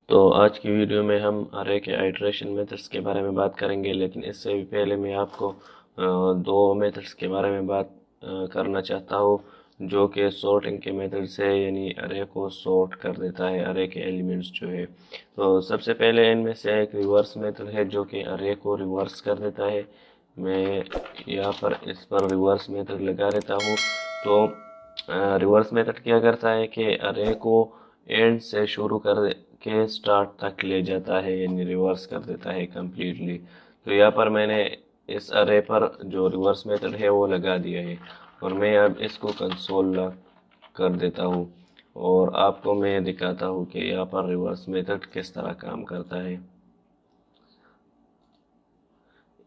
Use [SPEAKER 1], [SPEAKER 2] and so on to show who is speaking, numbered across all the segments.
[SPEAKER 1] तो आज की वीडियो में हम अरे के आइटरेशन मेथड्स के बारे में बात करेंगे, लेकिन इससे भी पहले मैं आपको दो मेथड्स के बारे में बात करना चाहता हूँ जो कि सॉर्टिंग के मेथड से, यानी अरे को सॉर्ट कर देता है, अरे के एलिमेंट्स जो है। तो सबसे पहले इनमें से एक रिवर्स मेथड है जो कि अरे को रिवर्स कर देता है। मैं यहाँ पर इस पर रिवर्स मेथड लगा देता हूँ। तो रिवर्स मेथड क्या करता है कि अरे को एंड से शुरू कर के स्टार्ट तक ले जाता है, यानी रिवर्स कर देता है कम्प्लीटली। तो यहाँ पर मैंने इस अरे पर जो रिवर्स मेथड है वो लगा दिया है, और मैं अब इसको कंसोल लॉक कर देता हूँ और आपको मैं दिखाता हूँ कि यहाँ पर रिवर्स मेथड किस तरह काम करता है।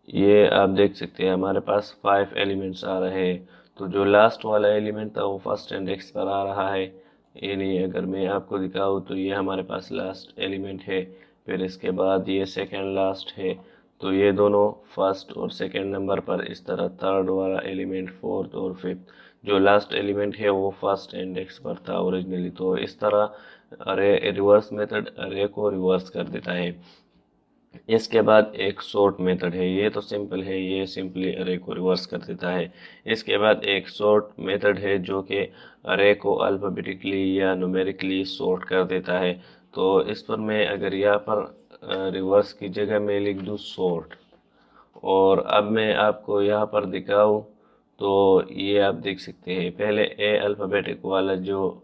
[SPEAKER 1] ये आप देख सकते हैं हमारे पास 5 एलिमेंट्स आ रहे हैं। तो जो लास्ट वाला एलिमेंट था वो फर्स्ट इंडेक्स पर आ रहा है। ये नहीं, अगर मैं आपको दिखाऊँ तो ये हमारे पास लास्ट एलिमेंट है। फिर इसके बाद ये सेकंड लास्ट है। तो ये दोनों फर्स्ट और सेकंड नंबर पर। इस तरह थर्ड वाला एलिमेंट, फोर्थ और फिफ्थ। जो लास्ट एलिमेंट है वो फर्स्ट इंडेक्स पर था ओरिजिनली। तो इस तरह अरे रिवर्स मेथड अरे को रिवर्स कर देता है। इसके बाद एक सॉर्ट मेथड है। ये तो सिंपल है, ये सिंपली अरे को रिवर्स कर देता है। इसके बाद एक सॉर्ट मेथड है जो कि अरे को अल्फ़ाबेटिकली या न्यूमेरिकली सॉर्ट कर देता है। तो इस पर मैं अगर यहाँ पर रिवर्स की जगह मैं लिख दूँ सॉर्ट, और अब मैं आपको यहाँ पर दिखाऊँ तो ये आप देख सकते हैं। पहले ए अल्फ़ाबेटिक वाला जो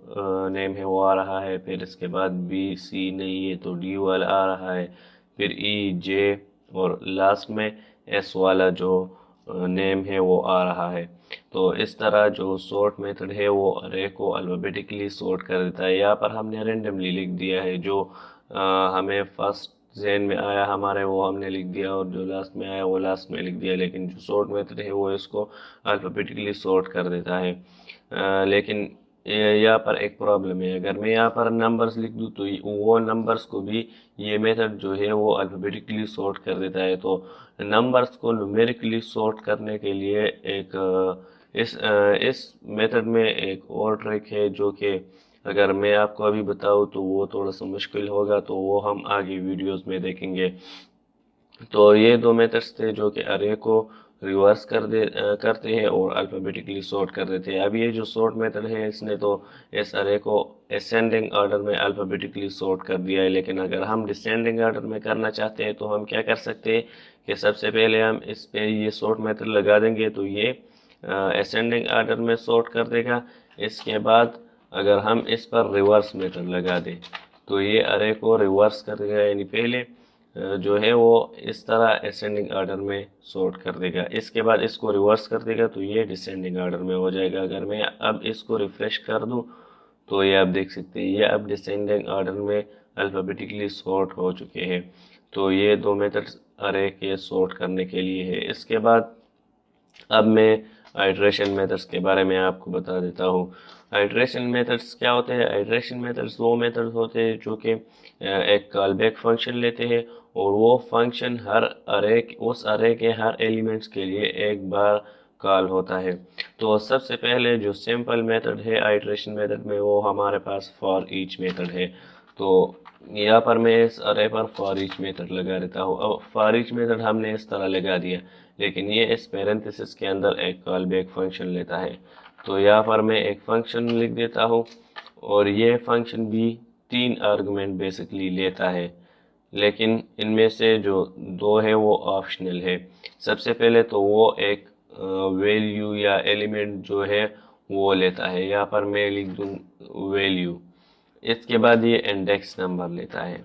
[SPEAKER 1] नेम है वो आ रहा है, फिर इसके बाद बी, सी नहीं है तो डी वाला आ रहा है, फिर ई, जे, और लास्ट में एस वाला जो नेम है वो आ रहा है। तो इस तरह जो सॉर्ट मेथड है वो अरे को अल्फ़ाबेटिकली सॉर्ट कर देता है। यहाँ पर हमने रेंडमली लिख दिया है, जो हमें फर्स्ट ज़हन में आया हमारे वो हमने लिख दिया, और जो लास्ट में आया वो लास्ट में लिख दिया। लेकिन जो सॉर्ट मेथड है वो इसको अल्फ़ाबेटिकली सॉर्ट कर देता है। लेकिन यहाँ पर एक प्रॉब्लम है। अगर मैं यहाँ पर नंबर्स लिख दूँ तो वो नंबर्स को भी ये मेथड जो है वो अल्फ़ाबेटिकली सॉर्ट कर देता है। तो नंबर्स को न्यूमेरिकली सॉर्ट करने के लिए एक इस मेथड में एक और ट्रिक है जो कि अगर मैं आपको अभी बताऊँ तो वो थोड़ा सा मुश्किल होगा, तो वो हम आगे वीडियोस में देखेंगे। तो ये दो मेथड्स थे जो कि अरे को रिवर्स करते हैं और अल्फ़ाबेटिकली सॉर्ट कर देते हैं। अब ये जो सॉर्ट मेथड है इसने तो इस अरे को असेंडिंग ऑर्डर में अल्फ़ाबेटिकली सॉर्ट कर दिया है। लेकिन अगर हम डिसेंडिंग ऑर्डर में करना चाहते हैं तो हम क्या कर सकते हैं कि सबसे पहले हम इस पे ये सॉर्ट मेथड लगा देंगे तो ये असेंडिंग ऑर्डर में सॉर्ट कर देगा। इसके बाद अगर हम इस पर रिवर्स मेथड लगा दें तो ये अरे को रिवर्स कर देगा, यानी पहले जो है वो इस तरह असेंडिंग ऑर्डर में सॉर्ट कर देगा। इसके बाद इसको रिवर्स कर देगा तो ये डिसेंडिंग ऑर्डर में हो जाएगा। अगर मैं अब इसको रिफ्रेश कर दूं तो ये आप देख सकते हैं ये अब डिसेंडिंग ऑर्डर में अल्फ़ाबेटिकली सॉर्ट हो चुके हैं। तो ये दो मेथड्स अरे के सॉर्ट करने के लिए है। इसके बाद अब मैं आइट्रेशन मेथड्स के बारे में आपको बता देता हूँ। आइट्रेशन मेथड्स क्या होते हैं? आइट्रेशन मेथड्स वो मेथड्स होते हैं जो कि एक कॉल बैक फंक्शन लेते हैं, और वो फंक्शन हर अरे उस अरे के हर एलिमेंट्स के लिए एक बार कॉल होता है। तो सबसे पहले जो सिंपल मेथड है आइट्रेशन मेथड में वो हमारे पास फॉर ईच मेथड है। तो यहाँ पर मैं इस अरे पर फॉर ईच मेथड लगा देता हूँ। अब फॉर ईच मेथड हमने इस तरह लगा दिया, लेकिन ये इस पैरेंथेसिस के अंदर एक कॉल बैक फंक्शन लेता है। तो यहाँ पर मैं एक फंक्शन लिख देता हूँ, और ये फंक्शन भी 3 आर्गुमेंट बेसिकली लेता है, लेकिन इनमें से जो 2 है वो ऑप्शनल है। सबसे पहले तो वो एक वैल्यू या एलिमेंट जो है वो लेता है। यहाँ पर मैं लिख दूँ वैल्यू। इसके बाद ये इंडेक्स नंबर लेता है,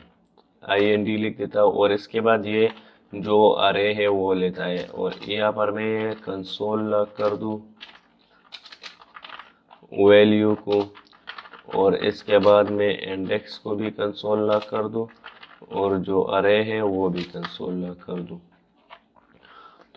[SPEAKER 1] IND लिख देता हूँ, और इसके बाद ये जो अरे है वो लेता है। और यहाँ पर मैं कंसोल लॉक कर दूँ वैल्यू को, और इसके बाद मैं इंडेक्स को भी कंसोल लॉक कर दूँ, और जो अरे है वो भी कंसोल लॉक कर दूँ।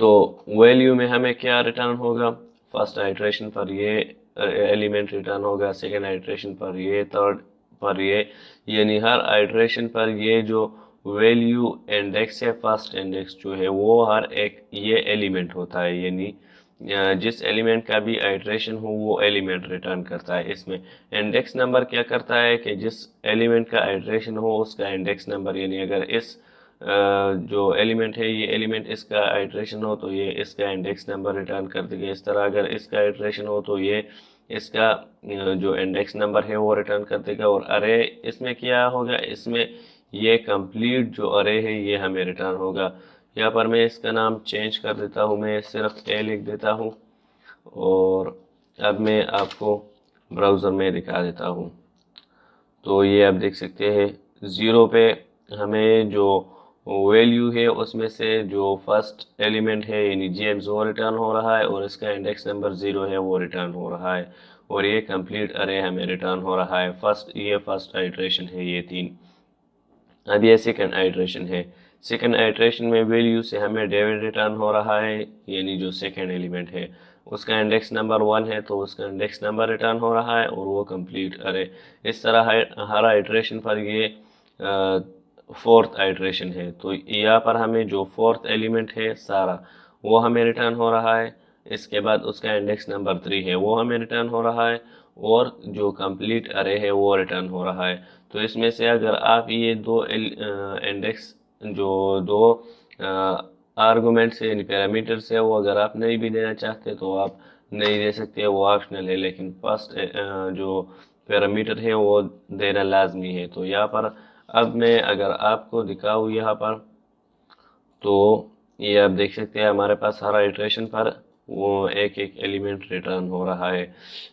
[SPEAKER 1] तो वैल्यू में हमें क्या रिटर्न होगा? फर्स्ट आइट्रेशन पर ये एलिमेंट रिटर्न होगा, सेकेंड आइट्रेशन पर ये, थर्ड पर ये, यानी हर आइट्रेशन पर ये जो वैल्यू इंडेक्स है, फर्स्ट इंडेक्स जो है वो हर एक ये एलिमेंट होता है, यानी जिस एलिमेंट का भी आइट्रेशन हो वो एलिमेंट रिटर्न करता है। इसमें इंडेक्स नंबर क्या करता है कि जिस एलिमेंट का आइट्रेशन हो उसका इंडेक्स नंबर, यानी अगर इस जो एलिमेंट है ये एलिमेंट इसका आइट्रेशन हो तो ये इसका इंडेक्स नंबर रिटर्न कर देगा। इस तरह अगर इसका आइट्रेशन हो तो ये इसका जो इंडेक्स नंबर है वो रिटर्न कर देगा। और अरे इसमें क्या होगा, इसमें ये कंप्लीट जो अरे है ये हमें रिटर्न होगा। यहाँ पर मैं इसका नाम चेंज कर देता हूँ, मैं सिर्फ ए लिख देता हूँ और अब मैं आपको ब्राउज़र में दिखा देता हूँ। तो ये आप देख सकते हैं 0 पे हमें जो वैल्यू है उसमें से जो फर्स्ट एलिमेंट है यानी जेम्स वो रिटर्न हो रहा है और इसका इंडेक्स नंबर 0 है वो रिटर्न हो रहा है और ये कंप्लीट अरे हमें रिटर्न हो रहा है। ये फर्स्ट आइट्रेशन है ये 3। अब ये सेकंड आइट्रेशन है। सेकंड आइट्रेशन में वैल्यू से हमें डेविड रिटर्न हो रहा है, यानी जो सेकंड एलिमेंट है उसका इंडेक्स नंबर 1 है तो उसका इंडेक्स नंबर रिटर्न हो रहा है और वो कंप्लीट अरे। इस तरह हर आइट्रेशन पर ये फोर्थ आइट्रेशन है तो यहाँ पर हमें जो फोर्थ एलिमेंट है सारा वो हमें रिटर्न हो रहा है। इसके बाद उसका इंडेक्स नंबर 3 है वो हमें रिटर्न हो रहा है और जो कंप्लीट अरे है वो रिटर्न हो रहा है। तो इसमें से अगर आप ये दो इंडेक्स जो दो आर्गुमेंट्स यानी पैरामीटर्स है वो अगर आप नहीं भी देना चाहते तो आप नहीं दे सकते, वो ऑप्शनल है, लेकिन फर्स्ट जो पैरामीटर है वो देना लाजमी है। तो यहाँ पर अब मैं अगर आपको दिखाऊँ यहाँ पर तो ये आप देख सकते हैं हमारे पास हर आइट्रेशन पर वो एक एक एलिमेंट रिटर्न हो रहा है।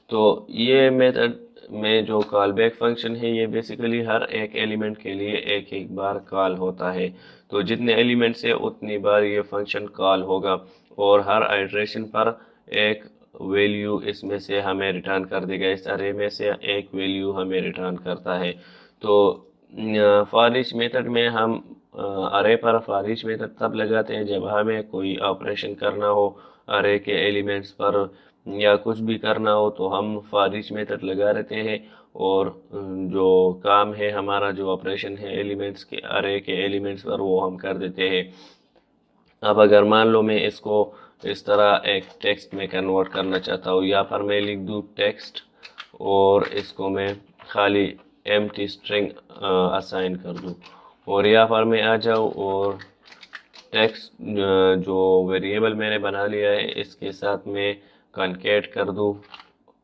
[SPEAKER 1] तो ये मेथड में जो कॉल बैक फंक्शन है ये बेसिकली हर एक एलिमेंट के लिए एक एक बार कॉल होता है। तो जितने एलिमेंट्स है उतनी बार ये फंक्शन कॉल होगा और हर आइट्रेशन पर एक वैल्यू इसमें से हमें रिटर्न कर देगा। इस अरे में से एक वैल्यू हमें रिटर्न करता है। तो फॉर ईच मेथड में हम अरे पर फॉर ईच मेथड तब लगाते हैं जब हमें कोई ऑपरेशन करना हो अरे के एलिमेंट्स पर या कुछ भी करना हो तो हम फॉर ईच मेथड लगा देते हैं और जो काम है हमारा जो ऑपरेशन है एलिमेंट्स के अरे के एलिमेंट्स पर वो हम कर देते हैं। अब अगर मान लो मैं इसको इस तरह एक टेक्स्ट में कन्वर्ट करना चाहता हूँ, यहाँ पर मैं लिख दूँ टेक्स्ट और इसको मैं खाली एम्प्टी स्ट्रिंग असाइन कर दूँ और यहाँ पर मैं आ जाऊँ और टेक्स्ट जो वेरिएबल मैंने बना लिया है इसके साथ मैं कनकेट कर दूँ,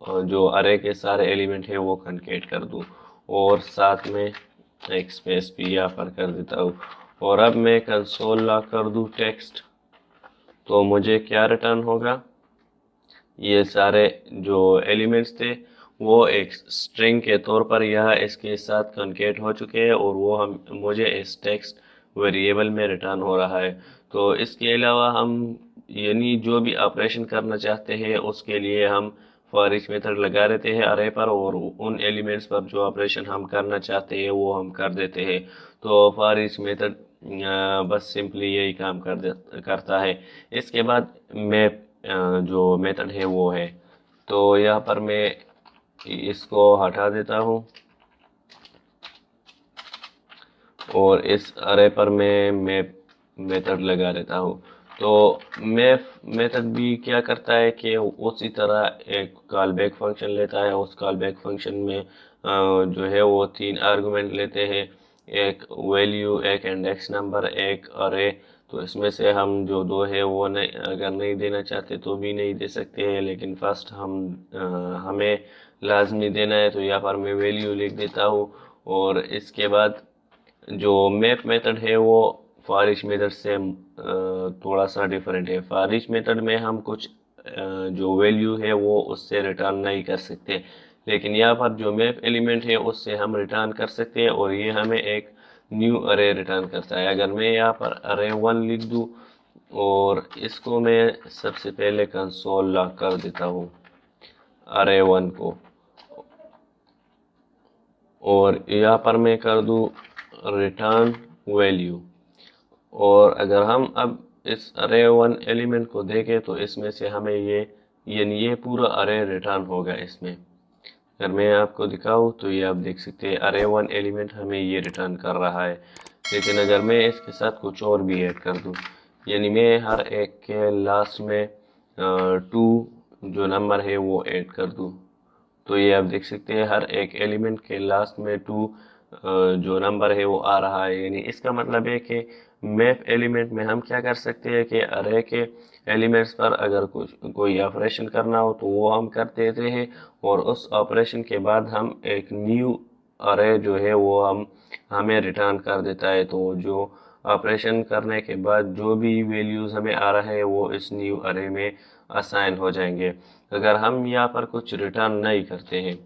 [SPEAKER 1] जो अरे के सारे एलिमेंट है वो कनकेट कर दूँ और साथ में एक स्पेस भी यहाँ पर कर देता हूँ। और अब मैं कंसोल लॉक कर दूँ टेक्स्ट तो मुझे क्या रिटर्न होगा, ये सारे जो एलिमेंट्स थे वो एक स्ट्रिंग के तौर पर यहाँ इसके साथ कनकेट हो चुके हैं और वो मुझे इस टेक्स्ट वेरिएबल में रिटर्न हो रहा है। तो इसके अलावा हम यानी जो भी ऑपरेशन करना चाहते हैं उसके लिए हम फॉर ईच मेथड लगा देते हैं अरे पर और उन एलिमेंट्स पर जो ऑपरेशन हम करना चाहते हैं वो हम कर देते हैं। तो फॉर ईच मेथड बस सिंपली यही काम करता है। इसके बाद मैप जो मेथड है वो है, तो यहाँ पर मैं इसको हटा देता हूँ और इस अरे पर मैं मैप मेथड लगा देता हूँ। तो मैप मेथड भी क्या करता है कि उसी तरह एक कॉल बैक फंक्शन लेता है। उस कॉल बैक फंक्शन में जो है वो 3 आर्गुमेंट लेते हैं, एक वैल्यू, एक इंडेक्स नंबर, एक अरे। तो इसमें से हम जो 2 है वो नहीं, अगर नहीं देना चाहते तो भी नहीं दे सकते हैं, लेकिन फर्स्ट हमें लाजमी देना है तो यहाँ पर मैं वैल्यू लिख देता हूँ। और इसके बाद जो मैप मेथड है वो फॉर ईच मेथड से थोड़ा सा डिफरेंट है। फॉर ईच मेथड में हम कुछ जो वैल्यू है वो उससे रिटर्न नहीं कर सकते, लेकिन यहाँ पर जो मैप एलिमेंट है उससे हम रिटर्न कर सकते हैं और ये हमें एक न्यू अरे रिटर्न करता है। अगर मैं यहाँ पर अरे 1 लिख दूँ और इसको मैं सबसे पहले कंसोल लॉक कर देता हूँ अरे 1 को और यहाँ पर मैं कर दूँ रिटर्न वैल्यू। और अगर हम अब इस अरे 1 एलिमेंट को देखें तो इसमें से हमें ये पूरा अरे रिटर्न होगा। इसमें अगर मैं आपको दिखाऊं तो ये आप देख सकते हैं अरे 1 एलिमेंट हमें ये रिटर्न कर रहा है। लेकिन अगर मैं इसके साथ कुछ और भी ऐड कर दूं, यानी मैं हर एक के लास्ट में 2 जो नंबर है वो ऐड कर दूँ। तो ये आप देख सकते हैं हर एक एलिमेंट के लास्ट में 2 जो नंबर है वो आ रहा है। यानी इसका मतलब है कि मैप एलिमेंट में हम क्या कर सकते हैं कि अरे के एलिमेंट्स पर अगर कुछ कोई ऑपरेशन करना हो तो वो हम कर देते हैं, और उस ऑपरेशन के बाद हम एक न्यू अरे जो है वो हमें रिटर्न कर देता है। तो जो ऑपरेशन करने के बाद जो भी वैल्यूज हमें आ रहा है वो इस न्यू अरे में असाइन हो जाएंगे। अगर हम यहाँ पर कुछ रिटर्न नहीं करते हैं,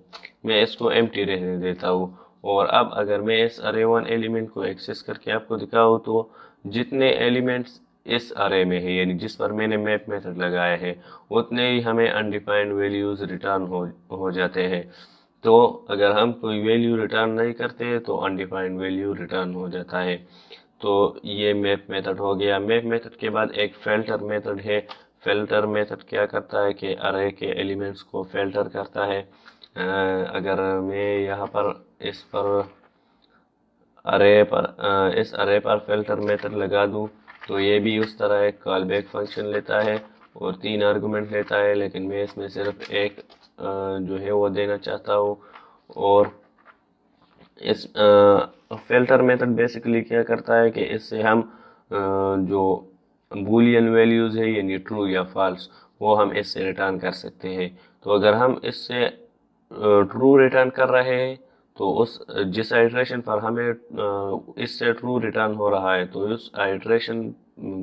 [SPEAKER 1] मैं इसको एम्प्टी रहने देता हूँ। और अब अगर मैं इस अरे वन एलिमेंट को एक्सेस करके आपको दिखाऊँ तो जितने एलिमेंट्स इस अरे में है यानी जिस पर मैंने मैप मेथड लगाया है उतने ही हमें अनडिफाइंड वैल्यूज रिटर्न हो जाते हैं। तो अगर हम कोई वैल्यू रिटर्न नहीं करते तो अनडिफाइंड वैल्यू रिटर्न हो जाता है। तो ये मैप मेथड हो गया। मैप मेथड के बाद एक फिल्टर मेथड है। फिल्टर मेथड क्या करता है कि अरे के एलिमेंट्स को फिल्टर करता है। अगर मैं यहाँ पर इस पर इस अरे पर फिल्टर मेथड लगा दूँ तो ये भी उस तरह एक कॉल बैक फंक्शन लेता है और 3 आर्गुमेंट लेता है, लेकिन मैं इसमें सिर्फ एक जो है वो देना चाहता हूँ। और इस फिल्टर मेथड बेसिकली क्या करता है कि इससे हम जो बूलियन वैल्यूज है यानी ट्रू या फॉल्स वो हम इससे रिटर्न कर सकते हैं। तो अगर हम इससे ट्रू रिटर्न कर रहे हैं तो उस जिस आइट्रेशन पर हमें इससे ट्रू रिटर्न हो रहा है तो उस आइट्रेशन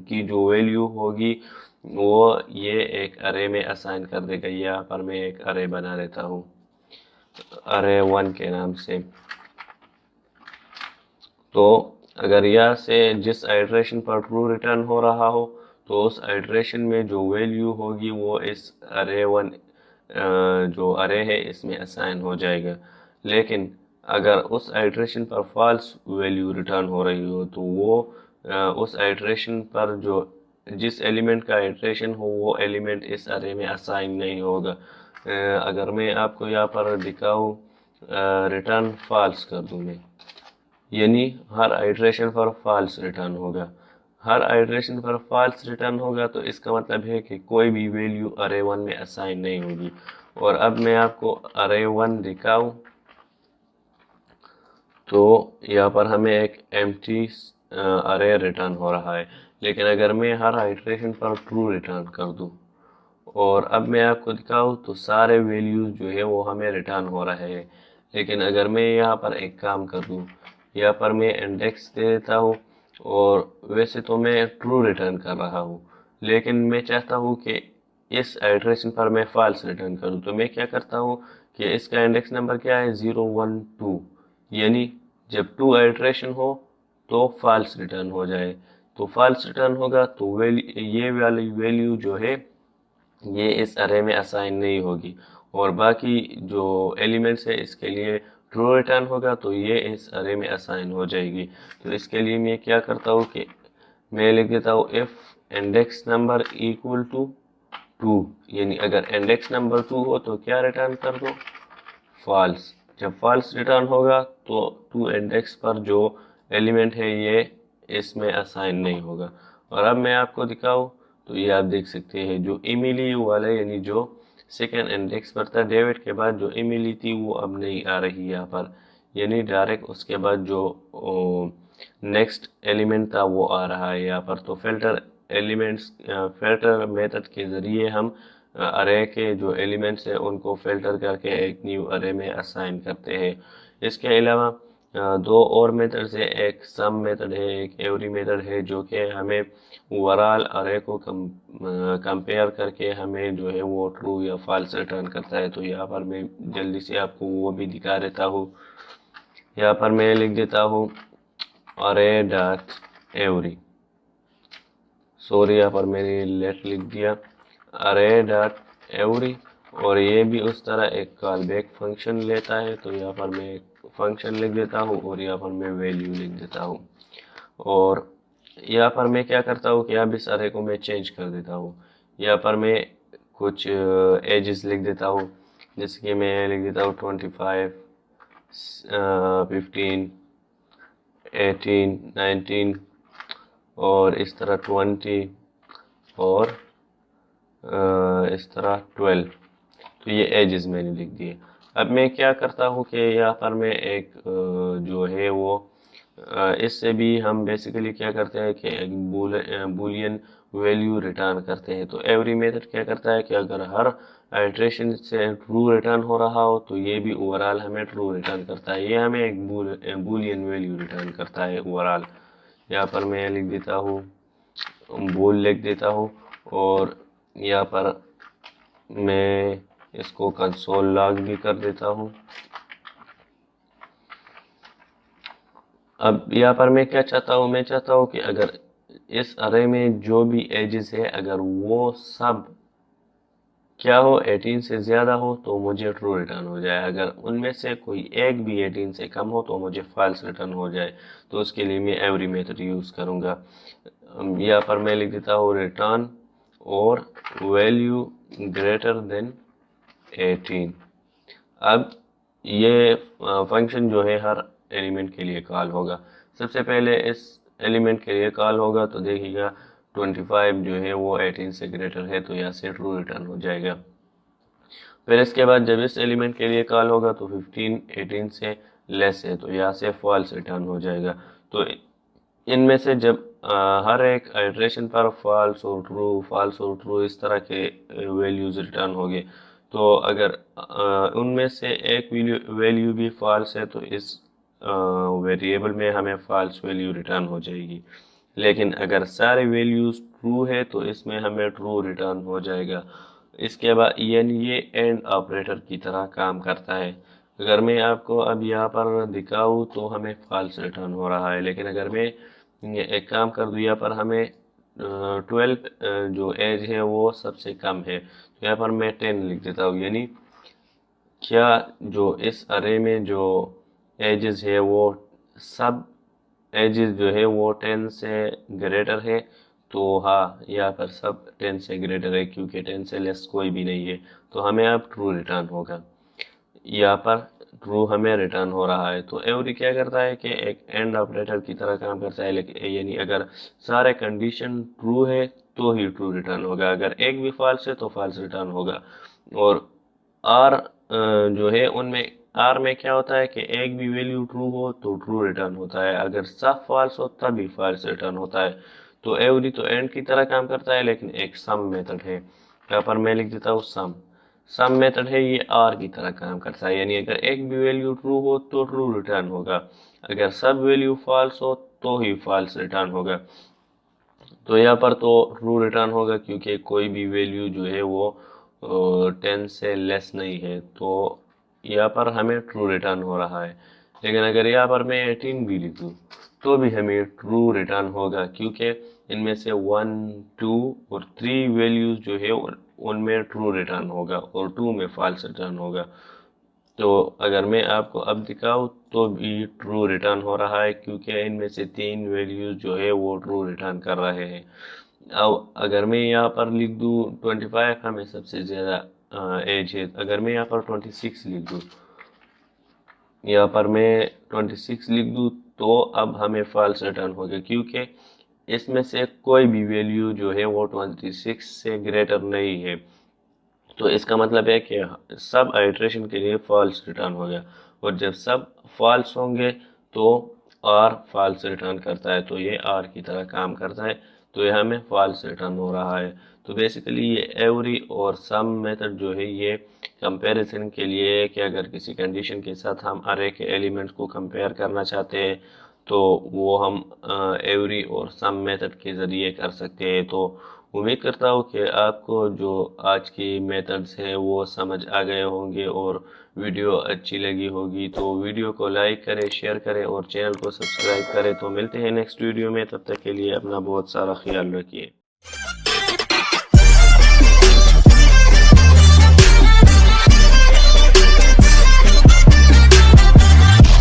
[SPEAKER 1] की जो वैल्यू होगी वो ये एक अरे में असाइन कर देगा। यहाँ पर मैं एक अरे बना लेता हूँ अरे 1 के नाम से। तो अगर यहाँ से जिस आइट्रेशन पर ट्रू रिटर्न हो रहा हो तो उस आइट्रेशन में जो वैल्यू होगी वो इस अरे 1 जो अरे है इसमें असाइन हो जाएगा। लेकिन अगर उस आइट्रेशन पर फॉल्स वैल्यू रिटर्न हो रही हो तो वो उस आइट्रेशन पर जो जिस एलिमेंट का आइट्रेशन हो वो एलिमेंट इस अरे में असाइन नहीं होगा। अगर मैं आपको यहाँ पर दिखाऊँ रिटर्न फॉल्स कर दूँ मैं, यानी हर आइट्रेशन पर फॉल्स रिटर्न होगा। हर आइट्रेशन पर फॉल्स रिटर्न होगा तो इसका मतलब है कि कोई भी वैल्यू अरे 1 में असाइन नहीं होगी। और अब मैं आपको अरे 1 दिखाऊं तो यहाँ पर हमें एक एम्प्टी अरे रिटर्न हो रहा है। लेकिन अगर मैं हर आइट्रेशन पर ट्रू रिटर्न कर दूं और अब मैं आपको दिखाऊं तो सारे वैल्यूज जो है वो हमें रिटर्न हो रहे हैं। लेकिन अगर मैं यहाँ पर एक काम कर दूं, यहाँ पर मैं इंडेक्स दे देता हूँ और वैसे तो मैं ट्रू रिटर्न कर रहा हूँ, लेकिन मैं चाहता हूँ कि इस आइट्रेशन पर मैं फॉल्स रिटर्न करूँ। तो मैं क्या करता हूँ कि इसका इंडेक्स नंबर क्या है 0 1 2, यानी जब 2 आइट्रेशन हो तो फॉल्स रिटर्न हो जाए। तो फॉल्स रिटर्न होगा तो ये वाली वैल्यू जो है ये इस अरे में असाइन नहीं होगी, और बाकी जो एलिमेंट्स है इसके लिए ट्रू रिटर्न होगा तो ये इस अरे में असाइन हो जाएगी। तो इसके लिए मैं क्या करता हूँ कि मैं लिख देता हूँ if index number equal to 2, यानी अगर इंडेक्स नंबर 2 हो तो क्या रिटर्न कर दो फॉल्स। जब फॉल्स रिटर्न होगा तो 2 इंडेक्स पर जो एलिमेंट है ये इसमें असाइन नहीं होगा। और अब मैं आपको दिखाऊँ तो ये आप देख सकते हैं जो इमिली वाला यानी जो सेकेंड इंडेक्स पर था डेविड के बाद जो इमिली थी वो अब नहीं आ रही यहाँ पर, यानी डायरेक्ट उसके बाद जो नेक्स्ट एलिमेंट था वो आ रहा है यहाँ पर। तो फिल्टर मेथड के ज़रिए हम अरे के जो एलिमेंट्स हैं उनको फिल्टर करके एक न्यू अरे में असाइन करते हैं। इसके अलावा दो और मेथड्स है, एक सम मेथड है एक एवरी मेथड है, जो कि हमें ओवरऑल अरे को कंपेयर करके हमें जो है वो ट्रू या फॉल्स रिटर्न करता है। तो यहाँ पर मैं जल्दी से आपको वो भी दिखा देता हूँ। यहाँ पर मैं लिख देता हूँ अरे डॉट एवरी, सॉरी यहाँ पर मैंने लेट लिख दिया अरे डॉट एवरी, और ये भी उस तरह एक कॉल बैक फंक्शन लेता है। तो यहाँ पर मैं एक फंक्शन लिख देता हूँ और यहाँ पर मैं वैल्यू लिख देता हूँ। और यहाँ पर मैं क्या करता हूँ कि अब इस अरे को मैं चेंज कर देता हूँ। यहाँ पर मैं कुछ एजेस लिख देता हूँ, जैसे कि मैं लिख देता हूँ 25 15 18 19 और इस तरह 20 और इस तरह 12, तो ये एजेस मैंने लिख दिए। अब मैं क्या करता हूँ कि यहाँ पर मैं एक जो है वो इससे भी हम बेसिकली क्या करते हैं कि एक बूलियन वैल्यू रिटर्न करते हैं। तो एवरी मेथड क्या करता है कि अगर हर आइट्रेशन से ट्रू रिटर्न हो रहा हो तो ये भी ओवरऑल हमें ट्रू रिटर्न करता है। ये हमें एक बूलियन वैल्यू रिटर्न करता है ओवरऑल। यहाँ पर मैं लिख देता हूँ, बूल लिख देता हूँ, और यहाँ पर मैं इसको कंसोल लॉग भी कर देता हूँ। अब यहाँ पर मैं क्या चाहता हूँ, मैं चाहता हूँ कि अगर इस अरे में जो भी एजेस है अगर वो सब क्या हो 18 से ज़्यादा हो तो मुझे ट्रू रिटर्न हो जाए, अगर उनमें से कोई एक भी 18 से कम हो तो मुझे फॉल्स रिटर्न हो जाए। तो उसके लिए मैं एवरी मेथड यूज़ करूँगा। यहाँ पर मैं लिख देता हूँ रिटर्न और वैल्यू ग्रेटर देन 18। अब ये फंक्शन जो है हर एलिमेंट के लिए कॉल होगा। सबसे पहले इस एलिमेंट के लिए कॉल होगा तो देखिएगा 25 जो है वो 18 से ग्रेटर है, तो यहाँ से ट्रू रिटर्न हो जाएगा। फिर इसके बाद जब इस एलिमेंट के लिए कॉल होगा तो 15 18 से लेस है, तो यहाँ से फॉल्स रिटर्न हो जाएगा। तो इनमें से जब हर एक आइट्रेशन पर फॉल्स और ट्रू इस तरह के वैल्यूज रिटर्न होंगे, तो अगर उनमें से एक वैल्यू भी फॉल्स है तो इस वेरिएबल में हमें फॉल्स वैल्यू रिटर्न हो जाएगी। लेकिन अगर सारे वैल्यूज ट्रू है तो इसमें हमें ट्रू रिटर्न हो जाएगा। इसके बाद यानी ये एंड ऑपरेटर की तरह काम करता है। अगर मैं आपको अब यहाँ पर दिखाऊँ तो हमें फॉल्स रिटर्न हो रहा है, लेकिन अगर मैं ये एक काम कर दूँ, यहाँ पर हमें 12 जो एज है वो सबसे कम है, तो यहाँ पर मैं 10 लिख देता हूँ। यानी क्या जो इस अरे में जो एजेस है वो सब एजेस जो है वो 10 से ग्रेटर है, तो हाँ यहाँ पर सब 10 से ग्रेटर है क्योंकि 10 से लेस कोई भी नहीं है, तो हमें अब ट्रू रिटर्न होगा। यहाँ पर ट्रू हमें रिटर्न हो रहा है। तो एवरी क्या करता है कि एक एंड ऑपरेटर की तरह काम करता है, लेकिन यानी अगर सारे कंडीशन ट्रू है तो ही ट्रू रिटर्न होगा, अगर एक भी फॉल्स है तो फॉल्स रिटर्न होगा। और आर जो है उनमें आर में क्या होता है कि एक भी वैल्यू ट्रू हो तो ट्रू रिटर्न होता है, अगर सब फॉल्स हो तभी फॉल्स रिटर्न होता है। तो एवरी तो एंड की तरह काम करता है, लेकिन एक सम मेथड है। यहाँ पर मैं लिख देता हूँ सम मेथड है, ये आर की तरह काम करता है। यानी अगर एक भी वैल्यू ट्रू हो तो ट्रू रिटर्न होगा, अगर सब वैल्यू फॉल्स हो तो ही फॉल्स रिटर्न होगा। तो यहाँ पर तो ट्रू रिटर्न होगा क्योंकि कोई भी वैल्यू जो है वो 10 से लेस नहीं है, तो यहाँ पर हमें ट्रू रिटर्न हो रहा है। लेकिन अगर यहाँ पर मैं 18 भी लिख दूँ तो भी हमें ट्रू रिटर्न होगा, क्योंकि इनमें से 1 2 और 3 वैल्यूज जो है उनमें ट्रू रिटर्न होगा और 2 में फॉल्स रिटर्न होगा। तो अगर मैं आपको अब दिखाऊँ तो भी ट्रू रिटर्न हो रहा है, क्योंकि इनमें से 3 वैल्यूज जो है वो ट्रू रिटर्न कर रहे हैं। अब अगर मैं यहाँ पर लिख दूँ 25 हमें सबसे ज़्यादा एज है, अगर मैं यहाँ पर 26 लिख दूँ, यहाँ पर मैं 26 लिख दूँ तो अब हमें फॉल्स रिटर्न होगा, क्योंकि इसमें से कोई भी वैल्यू जो है वो 26 से ग्रेटर नहीं है। तो इसका मतलब है कि सब आइट्रेशन के लिए फॉल्स रिटर्न होगा, और जब सब फॉल्स होंगे तो आर फॉल्स रिटर्न करता है, तो ये आर की तरह काम करता है, तो ये हमें फॉल्स रिटर्न हो रहा है। तो बेसिकली ये एवरी और सम मेथड जो है ये कंपैरिजन के लिए है कि अगर किसी कंडीशन के साथ हम अरे के एलिमेंट्स को कंपेयर करना चाहते हैं तो वो हम एवरी और सम मेथड के ज़रिए कर सकते हैं। तो उम्मीद करता हूँ कि आपको जो आज की मेथड्स है वो समझ आ गए होंगे और वीडियो अच्छी लगी होगी। तो वीडियो को लाइक करें, शेयर करें और चैनल को सब्सक्राइब करें। तो मिलते हैं नेक्स्ट वीडियो में, तब तक के लिए अपना बहुत सारा ख्याल रखिए।